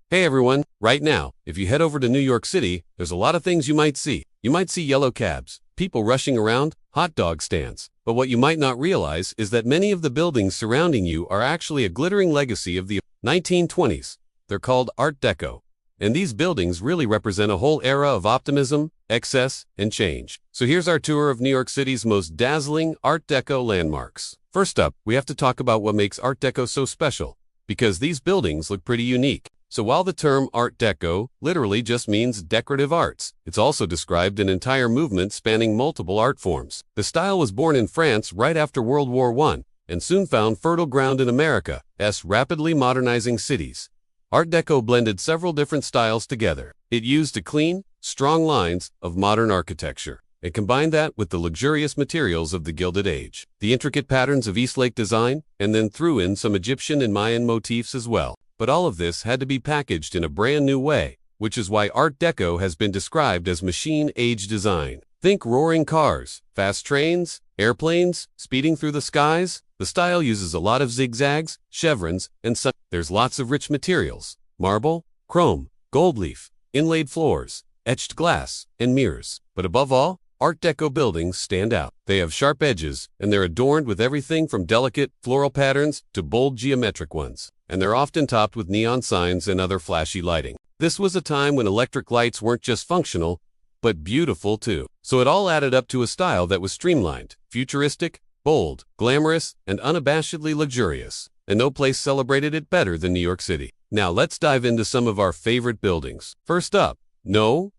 Hey everyone, right now, if you head over to New York City, there's a lot of things you might see. You might see yellow cabs, people rushing around, hot dog stands. But what you might not realize is that many of the buildings surrounding you are actually a glittering legacy of the 1920s. They're called Art Deco. And these buildings really represent a whole era of optimism, excess, and change. So here's our tour of New York City's most dazzling Art Deco landmarks. First up, we have to talk about what makes Art Deco so special, because these buildings look pretty unique. So while the term Art Deco literally just means decorative arts, it's also described an entire movement spanning multiple art forms. The style was born in France right after World War I, and soon found fertile ground in America's rapidly modernizing cities. Art Deco blended several different styles together. It used the clean, strong lines of modern architecture, and combined that with the luxurious materials of the Gilded Age, the intricate patterns of Eastlake design, and then threw in some Egyptian and Mayan motifs as well. But all of this had to be packaged in a brand new way, which is why Art Deco has been described as machine-age design. Think roaring cars, fast trains, airplanes, speeding through the skies. The style uses a lot of zigzags, chevrons, and such. There's lots of rich materials: marble, chrome, gold leaf, inlaid floors, etched glass, and mirrors. But above all, Art Deco buildings stand out. They have sharp edges, and they're adorned with everything from delicate, floral patterns to bold geometric ones. And they're often topped with neon signs and other flashy lighting. This was a time when electric lights weren't just functional, but beautiful too. So it all added up to a style that was streamlined, futuristic, bold, glamorous, and unabashedly luxurious. And no place celebrated it better than New York City. Now let's dive into some of our favorite buildings. First up, the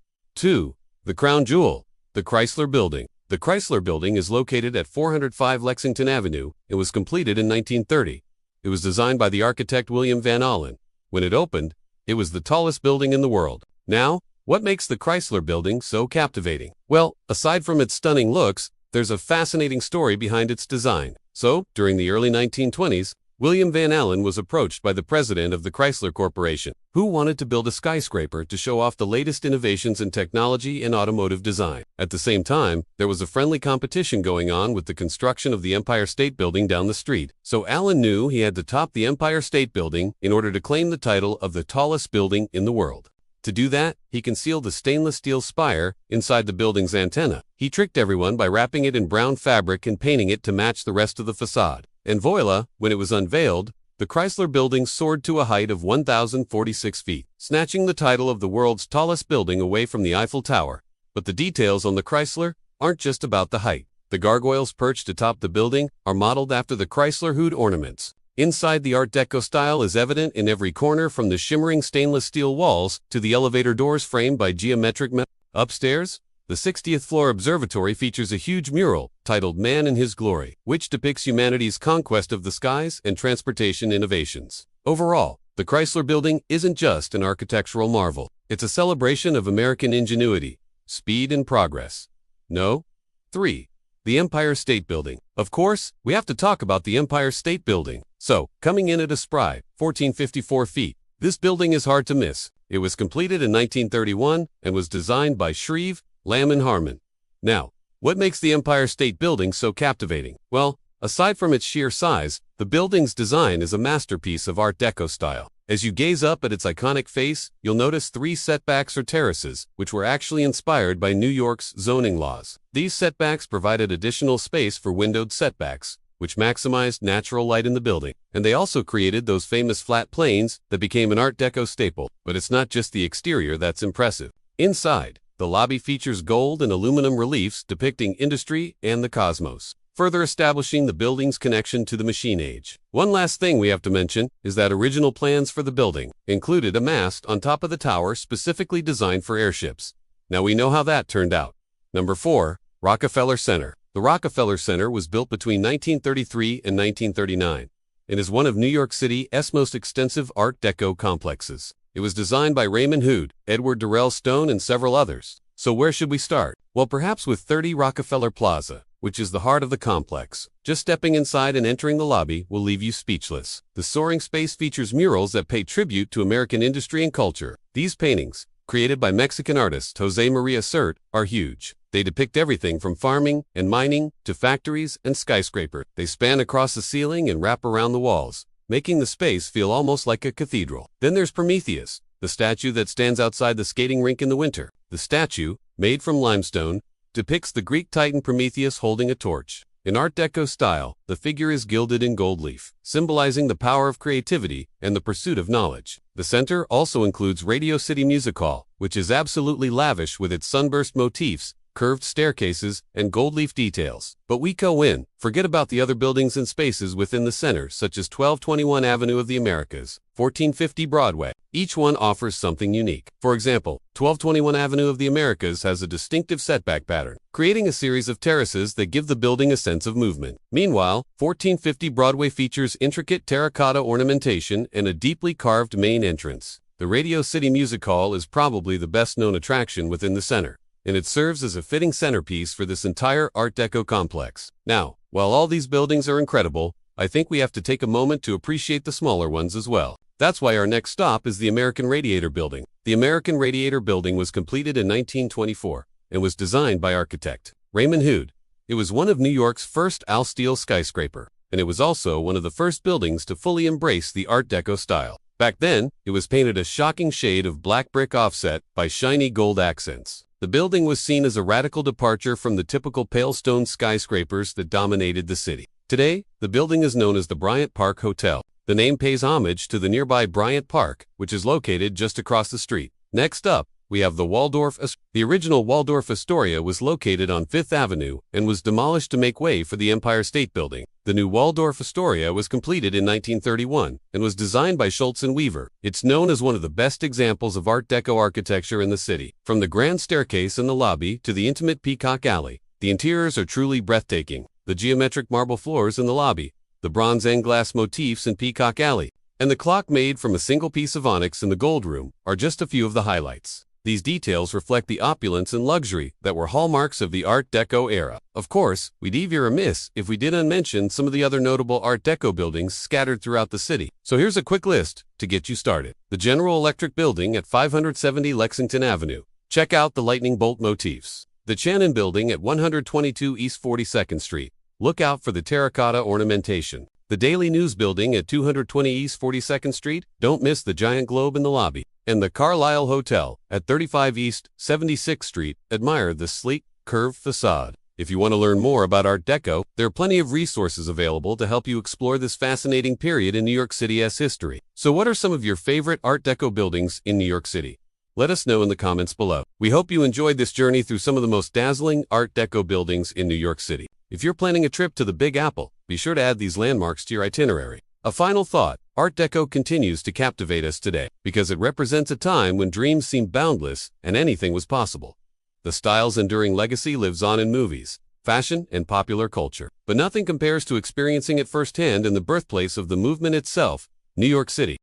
crown jewel, the Chrysler Building. The Chrysler Building is located at 405 Lexington Avenue. It was completed in 1930. It was designed by the architect William Van Allen. When it opened, it was the tallest building in the world. Now, what makes the Chrysler Building so captivating? Well, aside from its stunning looks, there's a fascinating story behind its design. So, during the early 1920s, William Van Allen was approached by the president of the Chrysler Corporation, who wanted to build a skyscraper to show off the latest innovations in technology and automotive design. At the same time, there was a friendly competition going on with the construction of the Empire State Building down the street. So Allen knew he had to top the Empire State Building in order to claim the title of the tallest building in the world. To do that, he concealed the stainless steel spire inside the building's antenna. He tricked everyone by wrapping it in brown fabric and painting it to match the rest of the facade. And voila, when it was unveiled, the Chrysler Building soared to a height of 1,046 feet, snatching the title of the world's tallest building away from the Eiffel Tower. But the details on the Chrysler aren't just about the height. The gargoyles perched atop the building are modeled after the Chrysler hood ornaments. Inside, the Art Deco style is evident in every corner, from the shimmering stainless steel walls to the elevator doors framed by geometric metal. Upstairs, the 60th floor observatory features a huge mural titled Man in His Glory, which depicts humanity's conquest of the skies and transportation innovations. Overall, the Chrysler Building isn't just an architectural marvel. It's a celebration of American ingenuity, speed, and progress. The Empire State Building. Of course, we have to talk about the Empire State Building. So, coming in at a spry 1,454 feet, this building is hard to miss. It was completed in 1931 and was designed by Shreve, Lamb and Harmon. Now, what makes the Empire State Building so captivating? Well, aside from its sheer size, the building's design is a masterpiece of Art Deco style. As you gaze up at its iconic face, you'll notice 3 setbacks or terraces, which were actually inspired by New York's zoning laws. These setbacks provided additional space for windowed setbacks, which maximized natural light in the building. And they also created those famous flat planes that became an Art Deco staple. But it's not just the exterior that's impressive. Inside, the lobby features gold and aluminum reliefs depicting industry and the cosmos, further establishing the building's connection to the machine age. One last thing we have to mention is that original plans for the building included a mast on top of the tower specifically designed for airships. Now we know how that turned out. 4. Rockefeller Center. The Rockefeller Center was built between 1933 and 1939 and is one of New York City's most extensive Art Deco complexes. It was designed by Raymond Hood, Edward Durrell Stone, and several others. So where should we start? Well, perhaps with 30 Rockefeller Plaza, which is the heart of the complex. Just stepping inside and entering the lobby will leave you speechless. The soaring space features murals that pay tribute to American industry and culture. These paintings, created by Mexican artist Jose Maria Sert, are huge. They depict everything from farming and mining to factories and skyscrapers. They span across the ceiling and wrap around the walls, making the space feel almost like a cathedral. Then there's Prometheus, the statue that stands outside the skating rink in the winter. The statue, made from limestone, depicts the Greek titan Prometheus holding a torch. In Art Deco style, the figure is gilded in gold leaf, symbolizing the power of creativity and the pursuit of knowledge. The center also includes Radio City Music Hall, which is absolutely lavish with its sunburst motifs, curved staircases, and gold leaf details. But we go in. Forget about the other buildings and spaces within the center, such as 1221 Avenue of the Americas, 1450 Broadway. Each one offers something unique. For example, 1221 Avenue of the Americas has a distinctive setback pattern, creating a series of terraces that give the building a sense of movement. Meanwhile, 1450 Broadway features intricate terracotta ornamentation and a deeply carved main entrance. The Radio City Music Hall is probably the best-known attraction within the center, and it serves as a fitting centerpiece for this entire Art Deco complex. Now, while all these buildings are incredible, I think we have to take a moment to appreciate the smaller ones as well. That's why our next stop is the American Radiator Building. The American Radiator Building was completed in 1924 and was designed by architect Raymond Hood. It was one of New York's first all-steel skyscraper, and it was also one of the first buildings to fully embrace the Art Deco style. Back then, it was painted a shocking shade of black brick offset by shiny gold accents. The building was seen as a radical departure from the typical pale stone skyscrapers that dominated the city. Today, the building is known as the Bryant Park Hotel. The name pays homage to the nearby Bryant Park, which is located just across the street. Next up, we have the Waldorf Astoria. The original Waldorf Astoria was located on 5th Avenue and was demolished to make way for the Empire State Building. The new Waldorf Astoria was completed in 1931 and was designed by Schultz and Weaver. It's known as one of the best examples of Art Deco architecture in the city. From the grand staircase in the lobby to the intimate Peacock Alley, the interiors are truly breathtaking. The geometric marble floors in the lobby, the bronze and glass motifs in Peacock Alley, and the clock made from a single piece of onyx in the gold room are just a few of the highlights. These details reflect the opulence and luxury that were hallmarks of the Art Deco era. Of course, we'd be remiss if we didn't mention some of the other notable Art Deco buildings scattered throughout the city. So here's a quick list to get you started. The General Electric Building at 570 Lexington Avenue. Check out the lightning bolt motifs. The Channon Building at 122 East 42nd Street. Look out for the terracotta ornamentation. The Daily News Building at 220 East 42nd Street. Don't miss the giant globe in the lobby. And the Carlisle Hotel at 35 East 76th Street. Admire the sleek, curved facade. If you want to learn more about Art Deco, there are plenty of resources available to help you explore this fascinating period in New York City's history. So what are some of your favorite Art Deco buildings in New York City? Let us know in the comments below. We hope you enjoyed this journey through some of the most dazzling Art Deco buildings in New York City. If you're planning a trip to the Big Apple, be sure to add these landmarks to your itinerary. A final thought, Art Deco continues to captivate us today because it represents a time when dreams seemed boundless and anything was possible. The style's enduring legacy lives on in movies, fashion, and popular culture, but nothing compares to experiencing it firsthand in the birthplace of the movement itself, New York City.